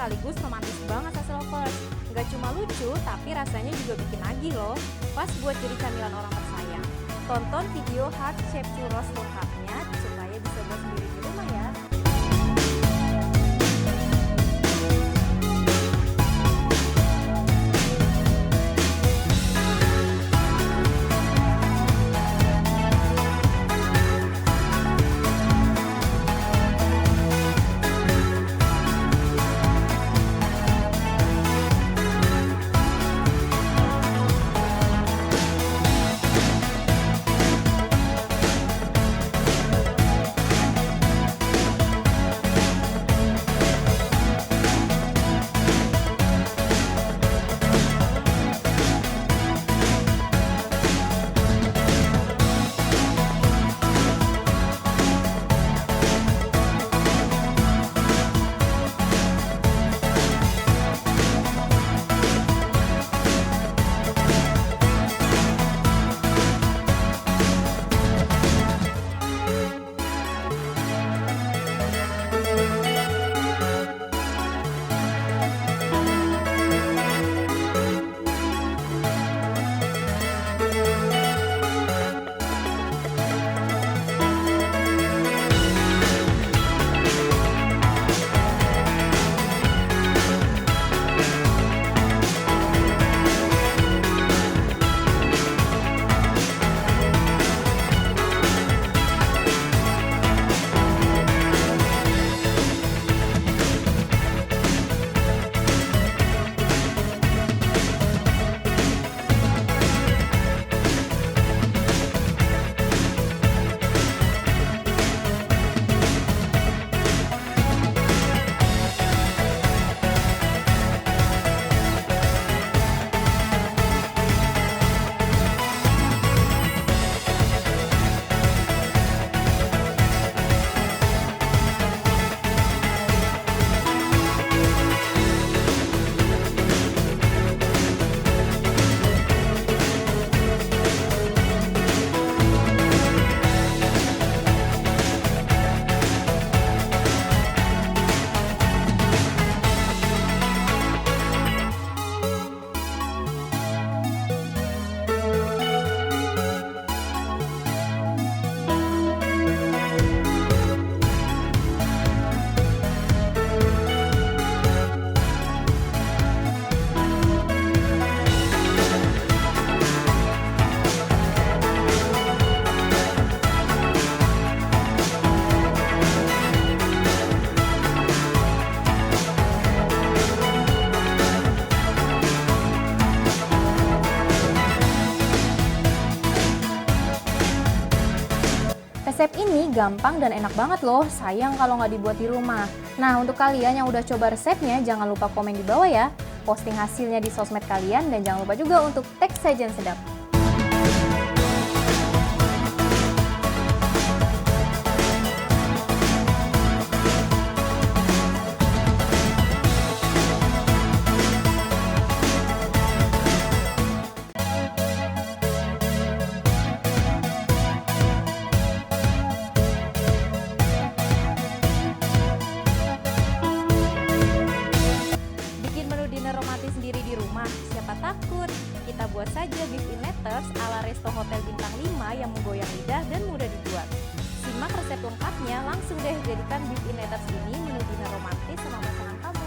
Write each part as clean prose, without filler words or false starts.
sekaligus romantis banget Saus Lovers. Nggak cuma lucu, tapi rasanya juga bikin nagih loh. Pas buat jadi camilan orang tersayang. Tonton video heart shape churros lengkapnya supaya bisa buat sendiri di rumah ya. Resep ini gampang dan enak banget loh, sayang kalau nggak dibuat di rumah. Nah, untuk kalian yang udah coba resepnya, jangan lupa komen di bawah ya. Posting hasilnya di sosmed kalian dan jangan lupa juga untuk tag Sajian Sedap. Romantis sendiri di rumah, siapa takut? Kita buat saja beef in letters ala resto hotel bintang 5 yang menggoyang lidah dan mudah dibuat. Simak resep lengkapnya, langsung deh jadikan beef in letters ini menu dinner romantis sama pasangan kamu.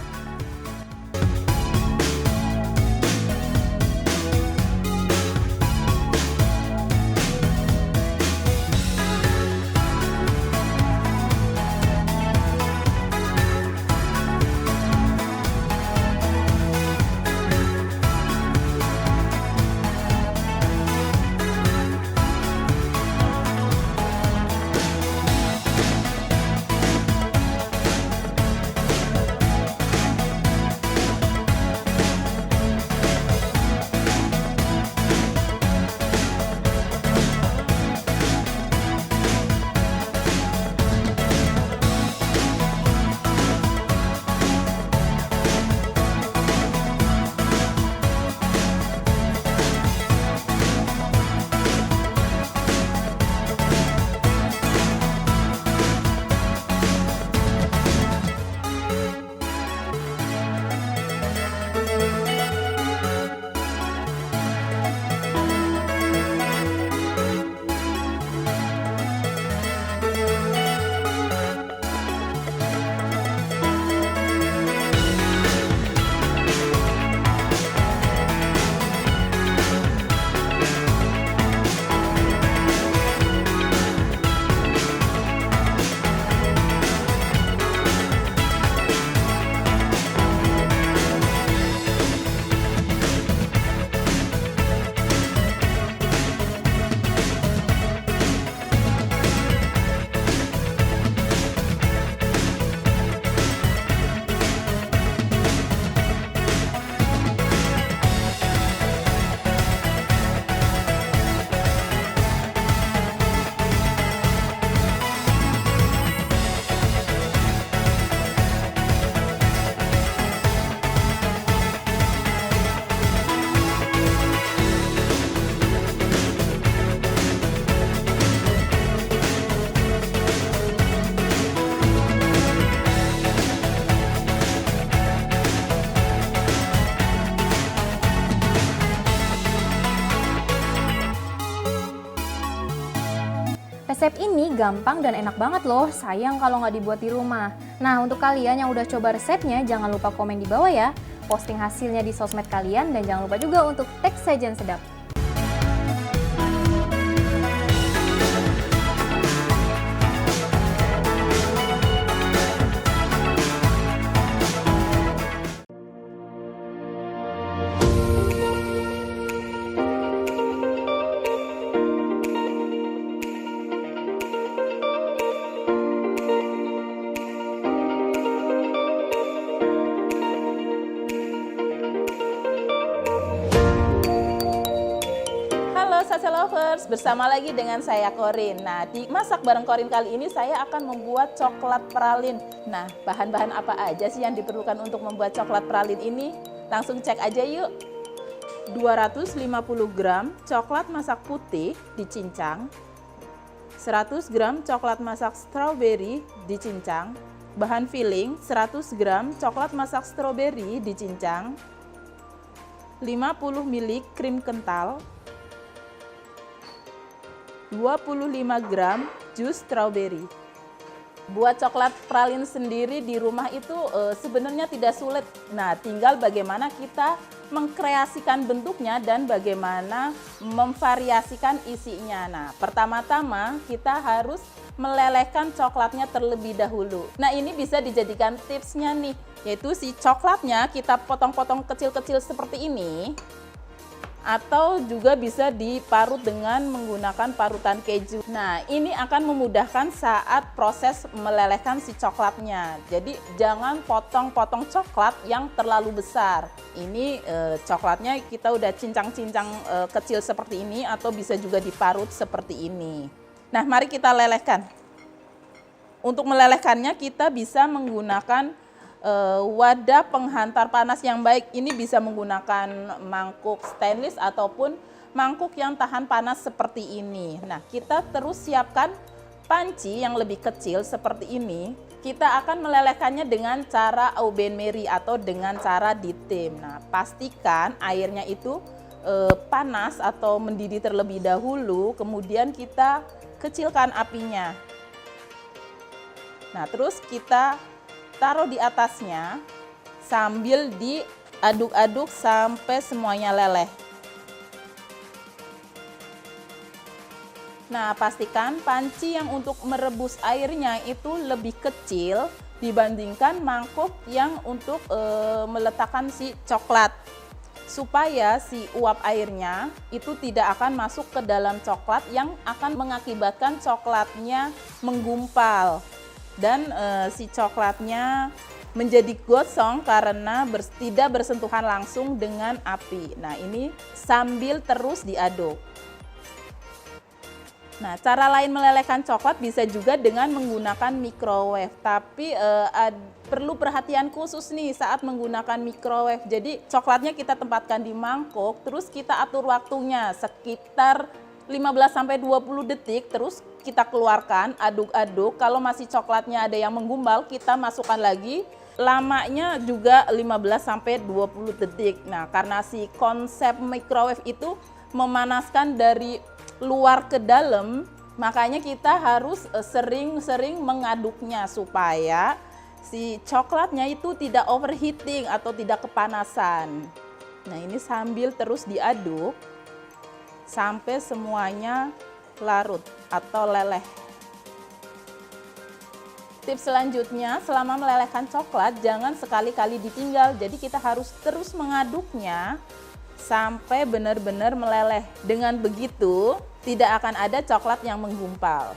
Resep ini gampang dan enak banget loh, sayang kalau nggak dibuat di rumah. Nah, untuk kalian yang udah coba resepnya, jangan lupa komen di bawah ya. Posting hasilnya di sosmed kalian dan jangan lupa juga untuk tag Sajian Sedap. Sase Lovers, bersama lagi dengan saya Korin. Nah, di Masak Bareng Korin kali ini saya akan membuat coklat pralin. Nah, bahan-bahan apa aja sih yang diperlukan untuk membuat coklat pralin ini? Langsung cek aja yuk. 250 gram coklat masak putih dicincang, 100 gram coklat masak strawberry dicincang, bahan filling 100 gram coklat masak strawberry dicincang, 50 ml krim kental, 25 gram jus strawberry. Buat coklat pralin sendiri di rumah itu sebenarnya tidak sulit. Nah, tinggal bagaimana kita mengkreasikan bentuknya dan bagaimana memvariasikan isinya. Nah, pertama-tama kita harus melelehkan coklatnya terlebih dahulu. Nah, ini bisa dijadikan tipsnya nih, yaitu si coklatnya kita potong-potong kecil-kecil seperti ini. Atau juga bisa diparut dengan menggunakan parutan keju. Nah, ini akan memudahkan saat proses melelehkan si coklatnya. Jadi jangan potong-potong coklat yang terlalu besar. Ini coklatnya kita udah cincang-cincang kecil seperti ini atau bisa juga diparut seperti ini. Nah, mari kita lelehkan. Untuk melelehkannya kita bisa menggunakan wadah penghantar panas yang baik. Ini bisa menggunakan mangkuk stainless ataupun mangkuk yang tahan panas seperti ini. Nah, kita terus siapkan panci yang lebih kecil seperti ini. Kita akan melelehkannya dengan cara au bain-marie atau dengan cara ditim. Nah, pastikan airnya itu panas atau mendidih terlebih dahulu, kemudian kita kecilkan apinya. Nah, terus kita taruh di atasnya sambil diaduk-aduk sampai semuanya leleh. Nah, pastikan panci yang untuk merebus airnya itu lebih kecil dibandingkan mangkuk yang untuk meletakkan si coklat. Supaya si uap airnya itu tidak akan masuk ke dalam coklat yang akan mengakibatkan coklatnya menggumpal. Dan si coklatnya menjadi gosong karena tidak bersentuhan langsung dengan api. Nah, ini sambil terus diaduk. Nah, cara lain melelehkan coklat bisa juga dengan menggunakan microwave. Tapi perlu perhatian khusus nih saat menggunakan microwave. Jadi coklatnya kita tempatkan di mangkuk, terus kita atur waktunya sekitar 15-20 detik, terus kita keluarkan, aduk-aduk. Kalau masih coklatnya ada yang menggumpal, kita masukkan lagi. Lamanya juga 15-20 detik. Nah, karena si konsep microwave itu memanaskan dari luar ke dalam, makanya kita harus sering-sering mengaduknya supaya si coklatnya itu tidak overheating atau tidak kepanasan. Nah, ini sambil terus diaduk sampai semuanya larut atau leleh. Tips selanjutnya, selama melelehkan coklat jangan sekali-kali ditinggal. Jadi kita harus terus mengaduknya sampai benar-benar meleleh. Dengan begitu tidak akan ada coklat yang menggumpal.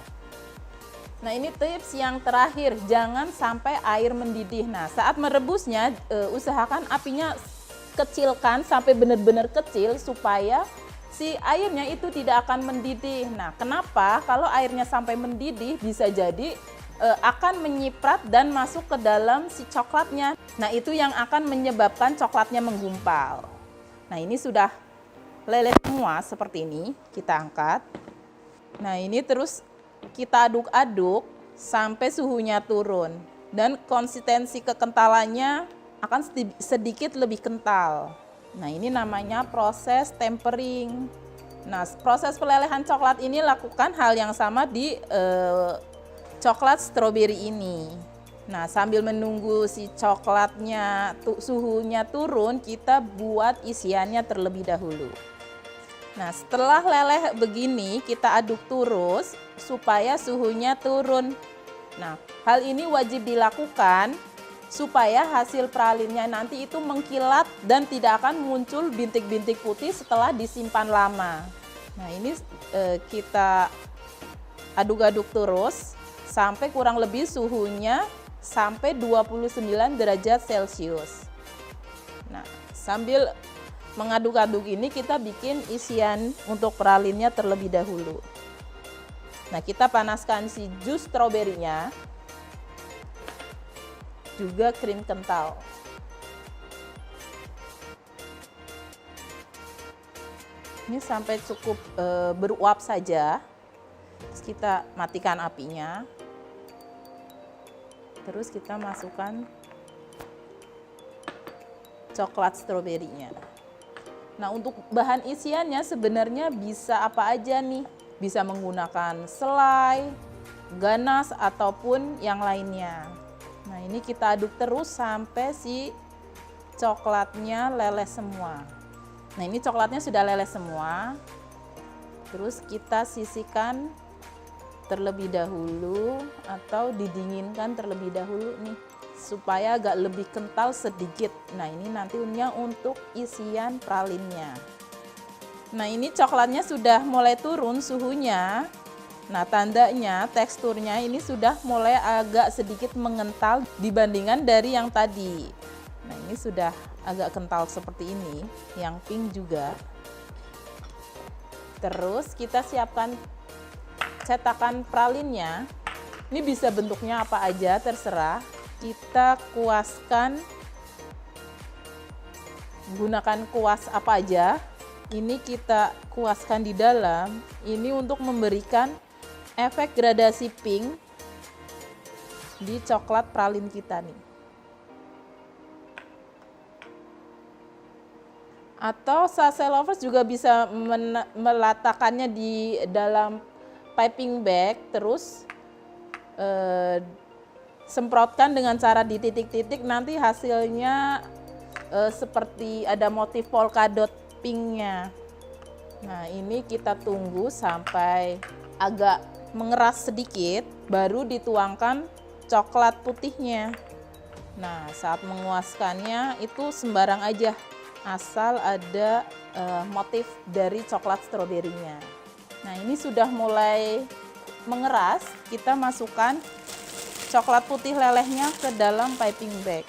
Nah, ini tips yang terakhir, jangan sampai air mendidih. Nah, saat merebusnya usahakan apinya kecilkan sampai benar-benar kecil supaya si airnya itu tidak akan mendidih. Nah, kenapa? Kalau airnya sampai mendidih bisa jadi akan menyiprat dan masuk ke dalam si coklatnya. Nah, itu yang akan menyebabkan coklatnya menggumpal. Nah, ini sudah leleh semua seperti ini. Kita angkat. Nah, ini terus kita aduk-aduk sampai suhunya turun. Dan konsistensi kekentalannya akan sedikit lebih kental. Nah, ini namanya proses tempering. Nah, proses pelelehan coklat ini lakukan hal yang sama di coklat stroberi ini. Nah, sambil menunggu si coklatnya suhunya turun, kita buat isiannya terlebih dahulu. Nah, setelah leleh begini, kita aduk terus supaya suhunya turun. Nah, hal ini wajib dilakukan supaya hasil pralinnya nanti itu mengkilat dan tidak akan muncul bintik-bintik putih setelah disimpan lama. Nah, ini kita aduk-aduk terus sampai kurang lebih suhunya sampai 29 derajat Celcius. Nah, sambil mengaduk-aduk ini kita bikin isian untuk pralinnya terlebih dahulu. Nah, kita panaskan si jus stroberinya, juga krim kental. Ini sampai cukup beruap saja. Terus kita matikan apinya. Terus kita masukkan coklat stroberinya. Nah, untuk bahan isiannya sebenarnya bisa apa aja nih. Bisa menggunakan selai, ganas, ataupun yang lainnya. Nah, ini kita aduk terus sampai si coklatnya leleh semua. Nah, ini coklatnya sudah leleh semua. Terus kita sisihkan terlebih dahulu atau didinginkan terlebih dahulu nih, supaya agak lebih kental sedikit. Nah, ini nantinya untuk isian pralinnya. Nah, ini coklatnya sudah mulai turun suhunya. Nah, tandanya teksturnya ini sudah mulai agak sedikit mengental dibandingkan dari yang tadi. Nah, ini sudah agak kental seperti ini, yang pink juga. Terus kita siapkan cetakan pralinnya. Ini bisa bentuknya apa aja, terserah. Kita kuaskan, gunakan kuas apa aja. Ini kita kuaskan di dalam, ini untuk memberikan efek gradasi pink di coklat pralin kita nih. Atau sachet lovers juga bisa meletakkannya di dalam piping bag, terus semprotkan dengan cara di titik-titik, nanti hasilnya seperti ada motif polka dot pinknya. Nah, ini kita tunggu sampai agak mengeras sedikit, baru dituangkan coklat putihnya. Nah, saat menguaskannya itu sembarang aja, asal ada motif dari coklat stroberinya. Nah, ini sudah mulai mengeras, kita masukkan coklat putih lelehnya ke dalam piping bag.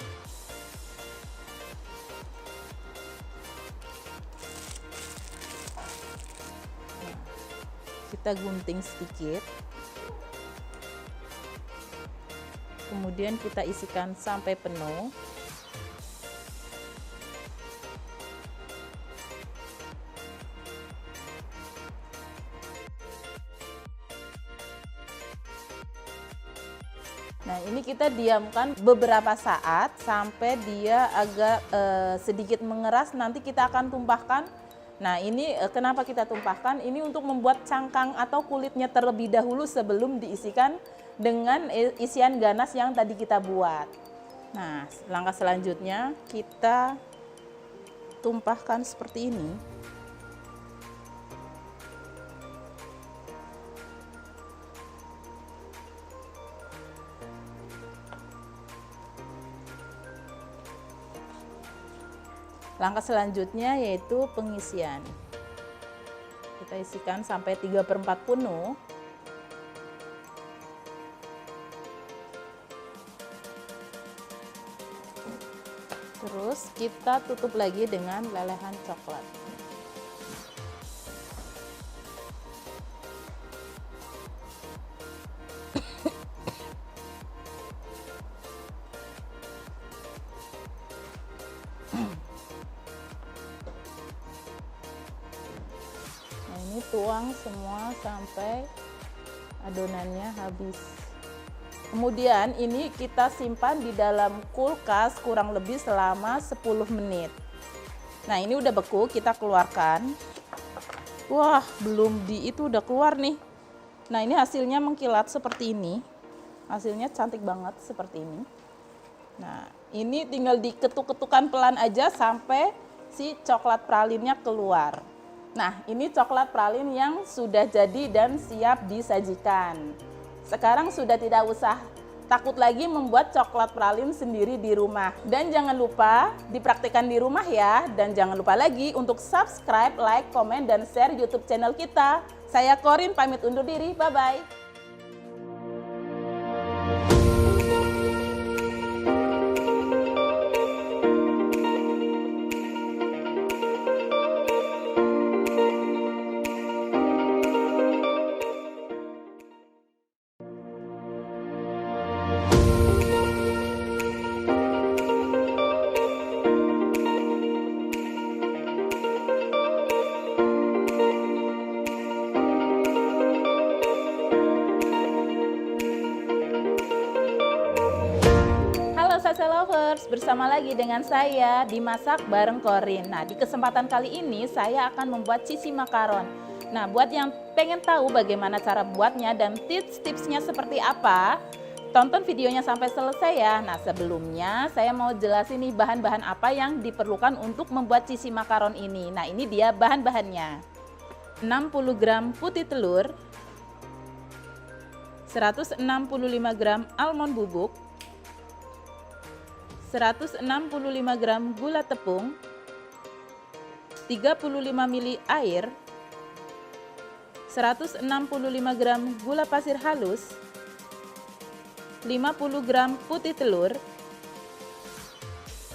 Kita gunting sedikit, kemudian kita isikan sampai penuh. Nah, ini kita diamkan beberapa saat sampai dia agak sedikit mengeras, nanti kita akan tumpahkan. Nah, ini kenapa kita tumpahkan? Ini untuk membuat cangkang atau kulitnya terlebih dahulu sebelum diisikan dengan isian ganas yang tadi kita buat. Nah, langkah selanjutnya kita tumpahkan seperti ini. Langkah selanjutnya yaitu pengisian. Kita isikan sampai 3/4 penuh. Terus kita tutup lagi dengan lelehan coklat. Ini tuang semua sampai adonannya habis. Kemudian ini kita simpan di dalam kulkas kurang lebih selama 10 menit. Nah, ini udah beku, kita keluarkan. Wah, belum itu udah keluar nih. Nah, ini hasilnya mengkilat seperti ini. Hasilnya cantik banget seperti ini. Nah, ini tinggal diketuk-ketukan pelan aja sampai si coklat pralinnya keluar. Nah, ini coklat pralin yang sudah jadi dan siap disajikan. Sekarang sudah tidak usah takut lagi membuat coklat pralin sendiri di rumah. Dan jangan lupa dipraktikkan di rumah ya. Dan jangan lupa lagi untuk subscribe, like, komen, dan share YouTube channel kita. Saya Corin pamit undur diri. Bye-bye. Sase Lovers, bersama lagi dengan saya di Masak Bareng Corin. Nah, di kesempatan kali ini saya akan membuat cheesy makaron. Nah, buat yang pengen tahu bagaimana cara buatnya dan tips-tipsnya seperti apa, tonton videonya sampai selesai ya. Nah, sebelumnya saya mau jelasin nih bahan-bahan apa yang diperlukan untuk membuat cheesy makaron ini. Nah, ini dia bahan-bahannya. 60 gram putih telur, 165 gram almond bubuk, 165 gram gula tepung, 35 ml air, 165 gram gula pasir halus, 50 gram putih telur,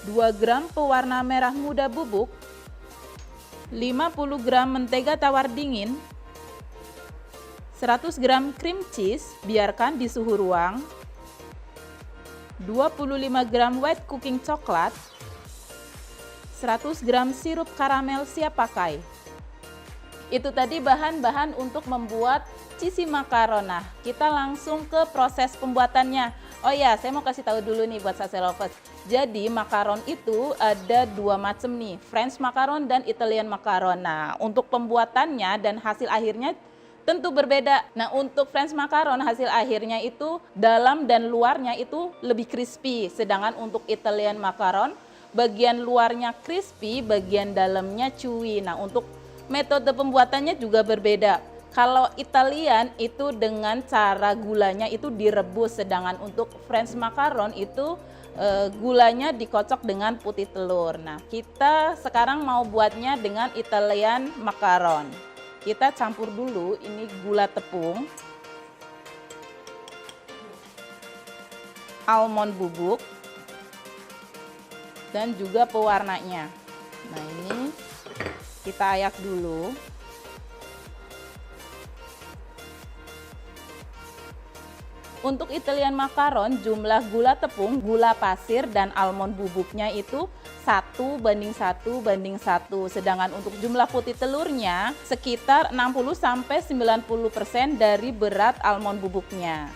2 gram pewarna merah muda bubuk, 50 gram mentega tawar dingin, 100 gram cream cheese, biarkan di suhu ruang, 25 gram white cooking coklat, 100 gram sirup karamel siap pakai. Itu tadi bahan-bahan untuk membuat cheesy makaron. Nah, kita langsung ke proses pembuatannya. Oh ya, saya mau kasih tahu dulu nih buat Sase Lovers. Jadi makaron itu ada dua macam nih, French makaron dan Italian makaron. Nah, untuk pembuatannya dan hasil akhirnya tentu berbeda. Nah, untuk French macaron hasil akhirnya itu dalam dan luarnya itu lebih crispy. Sedangkan untuk Italian macaron bagian luarnya crispy, bagian dalamnya chewy. Nah, untuk metode pembuatannya juga berbeda. Kalau Italian itu dengan cara gulanya itu direbus, sedangkan untuk French macaron itu gulanya dikocok dengan putih telur. Nah, kita sekarang mau buatnya dengan Italian macaron. Kita campur dulu ini gula tepung, almond bubuk, dan juga pewarnanya. Nah, ini kita ayak dulu. Untuk Italian macaron jumlah gula tepung, gula pasir, dan almond bubuknya itu 1:1:1. Sedangkan untuk jumlah putih telurnya sekitar 60-90% dari berat almond bubuknya.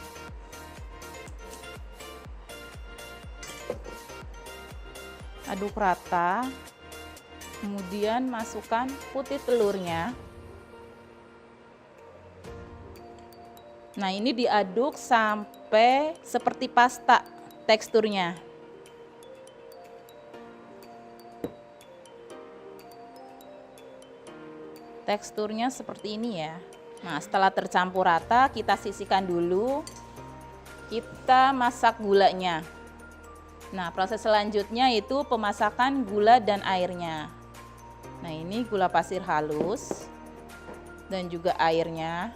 Aduk rata, kemudian masukkan putih telurnya. Nah, ini diaduk sampai seperti pasta teksturnya. Teksturnya seperti ini ya. Nah, setelah tercampur rata, kita sisihkan dulu. Kita masak gulanya. Nah, proses selanjutnya itu pemasakan gula dan airnya. Nah, ini gula pasir halus dan juga airnya.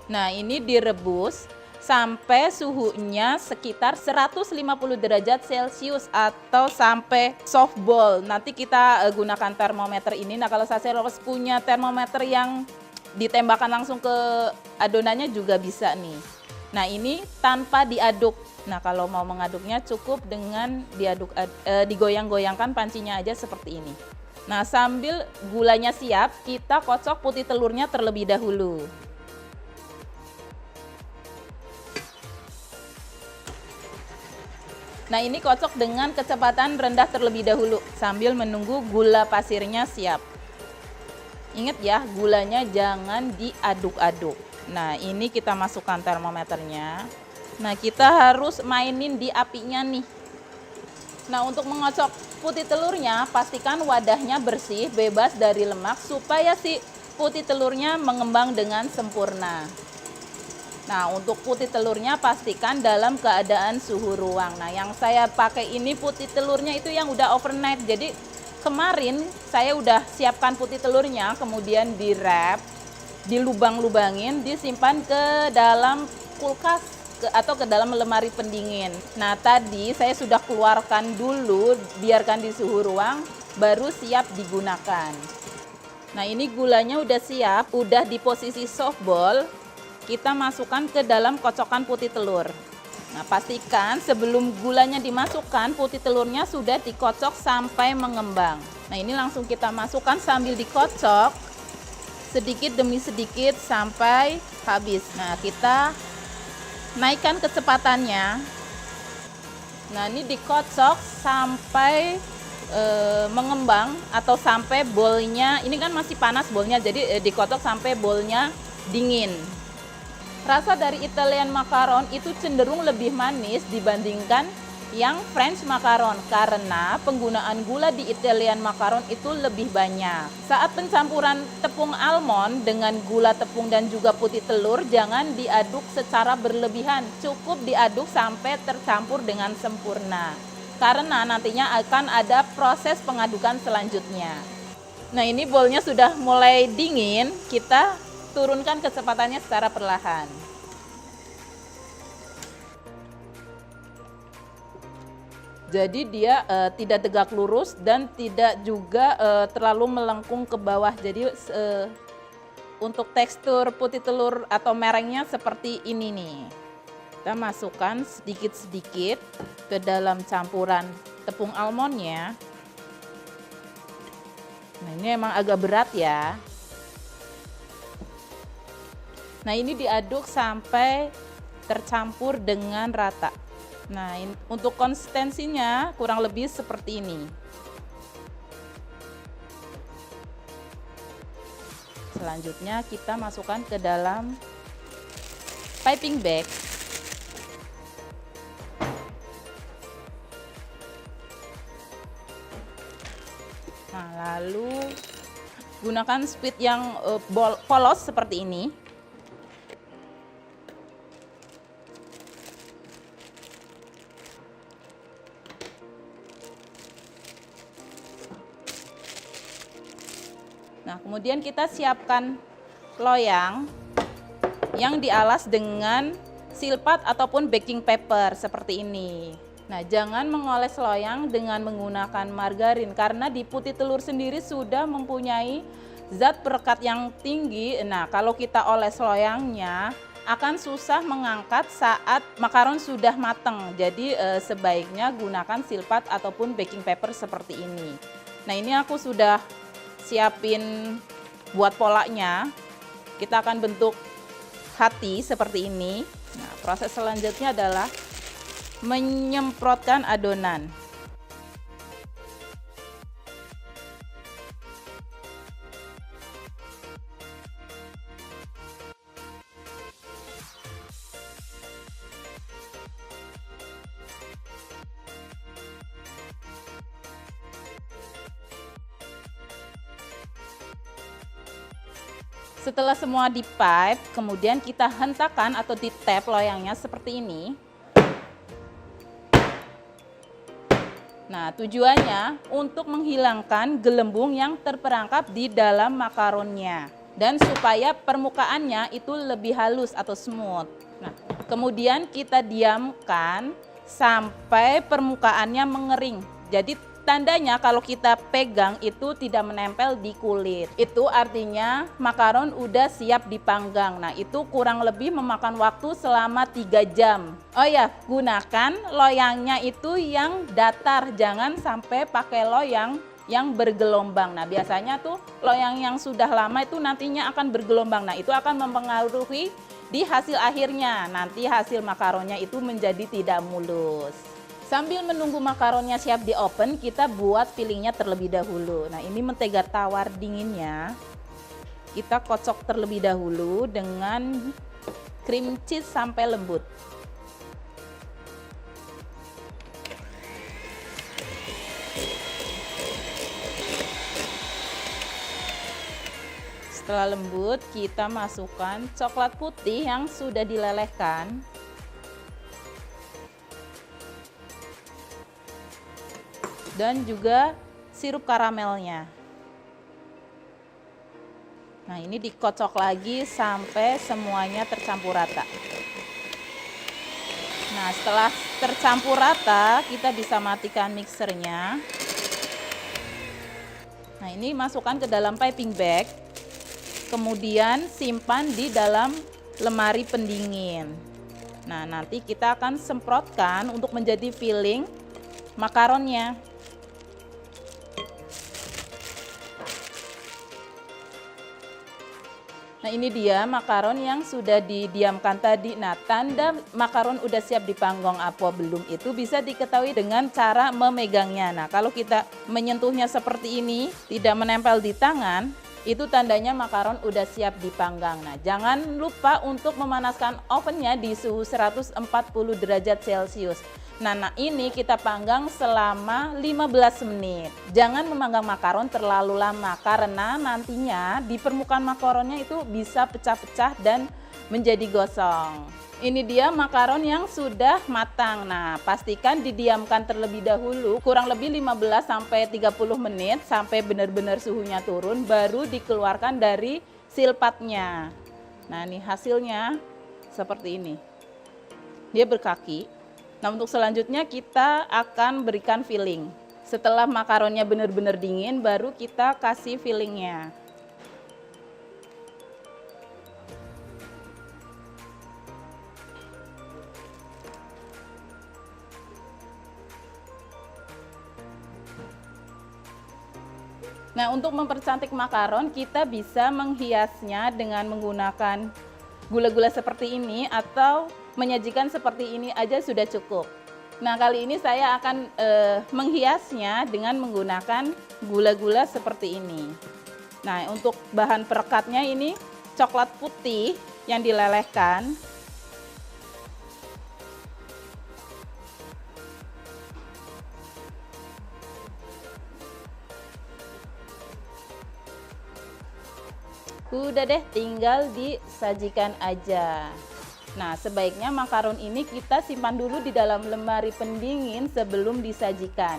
Nah, ini direbus sampai suhunya sekitar 150 derajat Celcius atau sampai soft ball. Nanti kita gunakan termometer ini. Nah, kalau Sase Lovers punya termometer yang ditembakkan langsung ke adonannya juga bisa nih. Nah, ini tanpa diaduk. Nah, kalau mau mengaduknya cukup dengan digoyang-goyangkan pancinya aja seperti ini. Nah, sambil gulanya siap, kita kocok putih telurnya terlebih dahulu. Nah, ini kocok dengan kecepatan rendah terlebih dahulu sambil menunggu gula pasirnya siap. Ingat ya, gulanya jangan diaduk-aduk. Nah, ini kita masukkan termometernya. Nah, kita harus mainin di apinya nih. Nah, untuk mengocok putih telurnya, pastikan wadahnya bersih, bebas dari lemak supaya si putih telurnya mengembang dengan sempurna. Nah, untuk putih telurnya pastikan dalam keadaan suhu ruang. Nah, yang saya pakai ini putih telurnya itu yang udah overnight. Jadi kemarin saya udah siapkan putih telurnya, kemudian di-wrap, dilubang-lubangin, disimpan ke dalam kulkas atau ke dalam lemari pendingin. Nah, tadi saya sudah keluarkan dulu, biarkan di suhu ruang, baru siap digunakan. Nah, ini gulanya udah siap, udah di posisi softball. Kita masukkan ke dalam kocokan putih telur. Nah, pastikan sebelum gulanya dimasukkan, putih telurnya sudah dikocok sampai mengembang. Nah, ini langsung kita masukkan sambil dikocok sedikit demi sedikit sampai habis. Nah, kita naikkan kecepatannya. Nah, ini dikocok sampai mengembang atau sampai bolnya, ini kan masih panas bolnya, jadi dikocok sampai bolnya dingin. Rasa dari Italian macaron itu cenderung lebih manis dibandingkan yang French macaron karena penggunaan gula di Italian macaron itu lebih banyak. Saat pencampuran tepung almond dengan gula tepung dan juga putih telur, jangan diaduk secara berlebihan. Cukup diaduk sampai tercampur dengan sempurna. Karena nantinya akan ada proses pengadukan selanjutnya. Nah, ini bolnya sudah mulai dingin, kita turunkan kecepatannya secara perlahan. Jadi dia tidak tegak lurus dan tidak juga terlalu melengkung ke bawah. Jadi untuk tekstur putih telur atau merengnya seperti ini nih. Kita masukkan sedikit-sedikit ke dalam campuran tepung almondnya. Nah, ini emang agak berat ya. Nah, ini diaduk sampai tercampur dengan rata. Nah, untuk konsistensinya kurang lebih seperti ini. Selanjutnya kita masukkan ke dalam piping bag. Nah, lalu gunakan speed yang polos seperti ini. Nah, kemudian kita siapkan loyang yang dialas dengan silpat ataupun baking paper seperti ini. Nah, jangan mengoles loyang dengan menggunakan margarin karena di putih telur sendiri sudah mempunyai zat perekat yang tinggi. Nah, kalau kita oles loyangnya akan susah mengangkat saat makaron sudah matang. Jadi sebaiknya gunakan silpat ataupun baking paper seperti ini. Nah, ini aku sudah siapin buat polanya. Kita akan bentuk hati seperti ini. Nah, proses selanjutnya adalah menyemprotkan adonan. Setelah semua dipipe, kemudian kita hentakan atau ditap loyangnya seperti ini. Nah, tujuannya untuk menghilangkan gelembung yang terperangkap di dalam makaronnya dan supaya permukaannya itu lebih halus atau smooth. Nah, kemudian kita diamkan sampai permukaannya mengering. Jadi tandanya kalau kita pegang itu tidak menempel di kulit. Itu artinya makaron udah siap dipanggang. Nah, itu kurang lebih memakan waktu selama 3 jam. Oh ya, gunakan loyangnya itu yang datar. Jangan sampai pakai loyang yang bergelombang. Nah, biasanya tuh loyang yang sudah lama itu nantinya akan bergelombang. Nah, itu akan mempengaruhi di hasil akhirnya. Nanti hasil makaronnya itu menjadi tidak mulus. Sambil menunggu makaronnya siap di oven, kita buat fillingnya terlebih dahulu. Nah, ini mentega tawar dinginnya kita kocok terlebih dahulu dengan cream cheese sampai lembut. Setelah lembut, kita masukkan coklat putih yang sudah dilelehkan. Dan juga sirup karamelnya. Nah, ini dikocok lagi sampai semuanya tercampur rata. Nah, setelah tercampur rata, kita bisa matikan mixernya. Nah, ini masukkan ke dalam piping bag. Kemudian simpan di dalam lemari pendingin. Nah, nanti kita akan semprotkan untuk menjadi filling makaronnya. Nah, ini dia makaron yang sudah didiamkan tadi. Nah, tanda makaron udah siap dipanggang apa belum itu bisa diketahui dengan cara memegangnya. Nah, kalau kita menyentuhnya seperti ini, tidak menempel di tangan, itu tandanya makaron udah siap dipanggang. Nah, jangan lupa untuk memanaskan ovennya di suhu 140 derajat Celcius. Nah, ini kita panggang selama 15 menit. Jangan memanggang makaron terlalu lama karena nantinya di permukaan makaronnya itu bisa pecah-pecah dan menjadi gosong. Ini dia makaron yang sudah matang. Nah, pastikan didiamkan terlebih dahulu kurang lebih 15 sampai 30 menit sampai benar-benar suhunya turun baru dikeluarkan dari silpatnya. Nah, ini hasilnya seperti ini. Dia berkaki. Nah, untuk selanjutnya kita akan berikan filling. Setelah makaronnya benar-benar dingin, baru kita kasih fillingnya. Nah, untuk mempercantik makaron, kita bisa menghiasnya dengan menggunakan gula-gula seperti ini atau menyajikan seperti ini aja sudah cukup. Nah, kali ini saya akan menghiasnya dengan menggunakan gula-gula seperti ini. Nah, untuk bahan perekatnya ini coklat putih yang dilelehkan. Udah deh, tinggal disajikan aja. Nah, sebaiknya makaron ini kita simpan dulu di dalam lemari pendingin sebelum disajikan.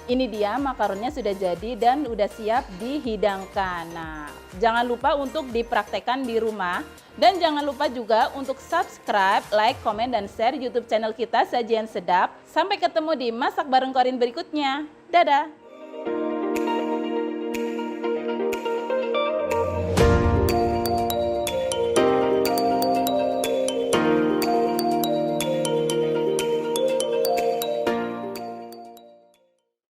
Ini dia makaronnya sudah jadi dan udah siap dihidangkan. Nah, jangan lupa untuk dipraktekkan di rumah. Dan jangan lupa juga untuk subscribe, like, komen, dan share YouTube channel kita Sajian Sedap. Sampai ketemu di Masak Bareng Corin berikutnya. Dadah!